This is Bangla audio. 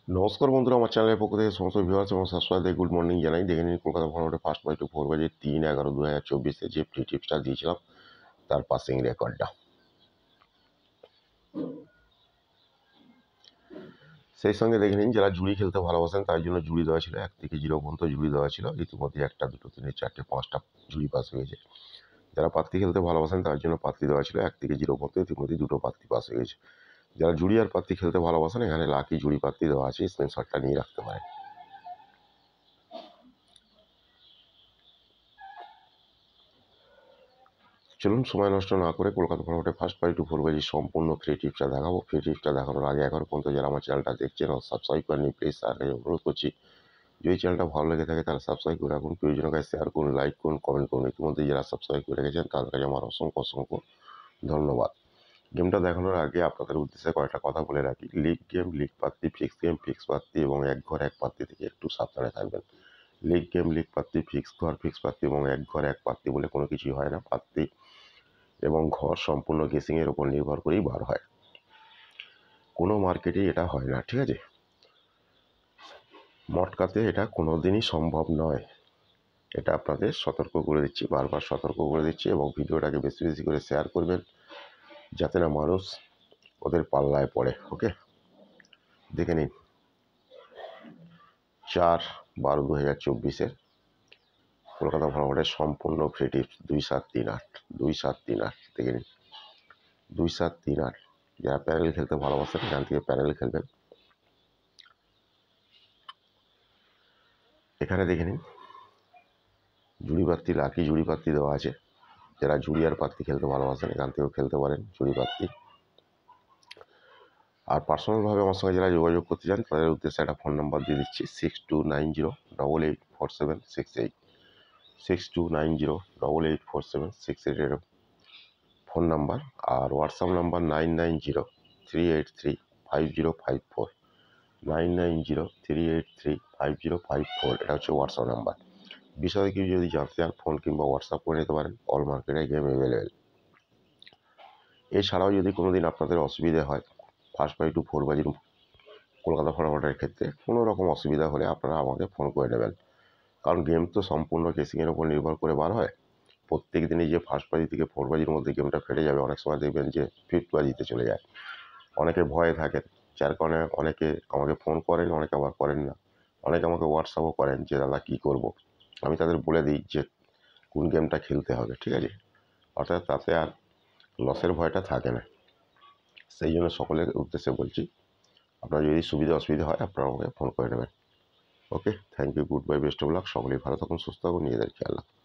নমস্কার বন্ধুরা, আমার চ্যানেলের পক্ষ থেকে সমস্ত ভিউয়ার্স এবং সাবস্ক্রাইবারদের গুড মর্নিং জানাই। দেখে নিন কলকাতা ফরওয়ার্ডে ফার্স্ট বাই টু 4 বাজে 3/11/2024 যে ফ্রি টিপসটা দিয়েছিলাম তার পাসিং রেকর্ডটা। সেই সঙ্গে দেখে নিন যারা জুড়ি খেলতে ভালোবাসেন তার জন্য জুড়ি দেওয়া ছিল 1 থেকে 0 পর্যন্ত জুড়ি দেওয়া ছিল। ইতিমধ্যে 1টা 2টো 3টে 4টে 5টা জুড়ি পাস হয়ে গেছে। যারা পাত্তি খেলতে ভালোবাসেন তার জন্য পাত্তি দেওয়া ছিল 1 থেকে 0 পর্যন্ত, ইতিমধ্যে 2টো পাত্তি পাস হয়ে গেছে। যারা জুড়ি আর পাত্তি খেলতে ভালোবাসেন এখানে লাকি জুড়ি পাত্তি দেওয়া আছে, স্ক্রিনশটটা নিয়ে রাখতে পারেন। চলুন সময় নষ্ট না করে কলকাতা ফরওয়ার্ডে ফার্স্ট বাই টু 4 বাজে সম্পূর্ণ ফ্রি টিপসটা দেখাবো। ফ্রি টিপসটা দেখানোর আগে এখনো পর্যন্ত যারা আমার চ্যানেলটা দেখছেন ও সাবস্ক্রাইব করেননি, প্লিজ তাকে অনুরোধ করছি, যদি চ্যানেলটা ভালো লেগে থাকে তাহলে সাবস্ক্রাইব করে রাখুন, প্রয়োজনের কাছে শেয়ার করুন, লাইক করুন, কমেন্ট করুন। ইতিমধ্যে যারা সাবস্ক্রাইব করে রেখেছেন তাদের কাছে আমার অসংখ্য অসংখ্য ধন্যবাদ। গেমটা দেখানোর আগে আপনাদের উদ্দেশ্যে কয়েকটা কথা বলে রাখি। লিগ গেম, লিগ পাত্তি, ফিক্স গেম, ফিক্স পাত্তি এবং এক ঘর এক পাত্তি থেকে একটু সাবধানে থাকবেন। লিগ গেম, লিগ পাত্তি, ফিক্স ঘর, ফিক্স পাত্তি এবং এক ঘর এক পাত্তি বলে কোনো কিছুই হয় না। পাত্তি এবং ঘর সম্পূর্ণ গেসিংয়ের উপর নির্ভর করেই বার হয়, কোনো মার্কেটেই এটা হয় না, ঠিক আছে? মটকাতে এটা কোনো দিনই সম্ভব নয়, এটা আপনাদের সতর্ক করে দিচ্ছি, বারবার সতর্ক করে দিচ্ছি। এবং ভিডিওটাকে বেশি বেশি করে শেয়ার করবেন যাতে না মানুষ ওদের পাল্লায় পড়ে। ওকে, দেখে নিন 4/12/2024 কলকাতা ফরওয়ার্ডের সম্পূর্ণ ফ্রি টিপস 2738 2738 দেখে নিন 2738। যারা প্যানেল খেলতে ভালোবাসেন এখান থেকে প্যানেল খেলবেন। এখানে দেখে নিন জুড়ি পাত্তি, লাকি জুড়ি পাত্তি দেওয়া আছে। যারা জুড়ি আর পাত্তি খেলতে ভালোবাসেন এখান থেকেও খেলতে পারেন জুড়ি পাত্তি। আর পার্সোনালভাবে আমার সঙ্গে যারা যোগাযোগ করতে চান তাদের উদ্দেশ্যে একটা ফোন নাম্বার দিয়ে দিচ্ছি, 6290884768 6290884768 এর ফোন নাম্বার। আর হোয়াটসঅ্যাপ নাম্বার 9903835054 9903835054, এটা হচ্ছে হোয়াটসঅ্যাপ নাম্বার। বিষয়ে কিছু যদি জানতে চান ফোন কিংবা হোয়াটসঅ্যাপ করে নিতে পারেন। অল মার্কেটে গেম অ্যাভেলেবেল। এছাড়াও যদি কোনো দিন আপনাদের অসুবিধা হয় ফার্স্ট বাই টু 4 বাজির কলকাতা ফরওয়ার্ডের ক্ষেত্রে কোনো রকম অসুবিধা হলে আপনারা আমাকে ফোন করে নেবেন, কারণ গেম তো সম্পূর্ণ কেসিংয়ের উপর নির্ভর করে বার হয়। প্রত্যেক দিনই যে ফার্স্ট বাজি থেকে 4 বাজির মধ্যে গেমটা ফেটে যাবে, অনেক সময় দেখবেন যে ফিফথ বাজিতে চলে যায়। অনেকে ভয়ে থাকেন, যার কারণে অনেকে আমাকে ফোন করেন, অনেকে আবার করেন না। অনেকে আমাকে হোয়াটসঅ্যাপও করেন যে দাদা কী করব। আমি তাদের বলে দিই যে কোন গেমটা খেলতে হবে, ঠিক আছে? অর্থাৎ তাতে আর লসের ভয়টা থাকে না। সেই জন্য সকলের উদ্দেশ্যে বলছি, আপনার যদি সুবিধা অসুবিধা হয় আপনারা আমাকে ফোন করে নেবেন। Okay, thank you, good bye, best of luck. সকলেই ভালো থাকুন, সুস্থ থাকুন, নিজেদের খেয়াল রাখুন।